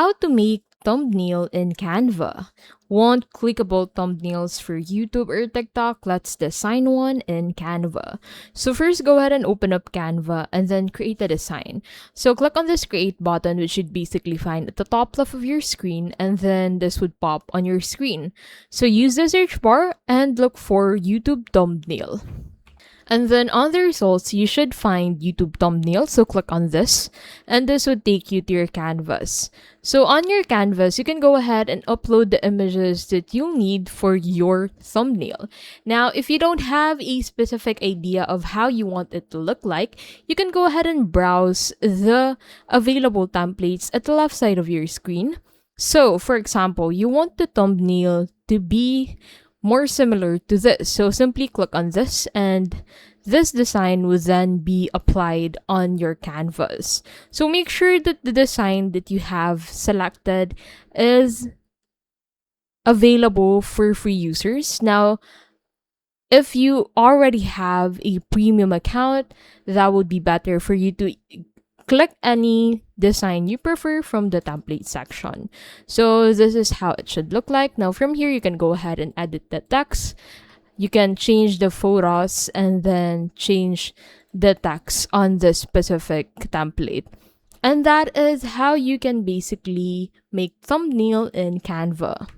How to make thumbnail in Canva. Want clickable thumbnails for YouTube or TikTok? Let's design one in Canva. So first, go ahead and open up Canva and then create a design. So click on this create button, which should basically find at the top left of your screen, and then this would pop on your screen. So use the search bar and look for YouTube thumbnail. And then on the results, you should find YouTube thumbnail. So click on this, and this would take you to your canvas. So on your canvas, you can go ahead and upload the images that you'll need for your thumbnail. Now, if you don't have a specific idea of how you want it to look like, you can go ahead and browse the available templates at the left side of your screen. So, for example, you want the thumbnail to be more similar to this. So simply click on this, and this design will then be applied on your canvas. So make sure that the design that you have selected is available for free users. Now, if you already have a premium account, that would be better for you to click any design you prefer from the template section. So this is how it should look like. Now from here, you can go ahead and edit the text. You can change the photos and then change the text on this specific template. And that is how you can basically make thumbnail in Canva.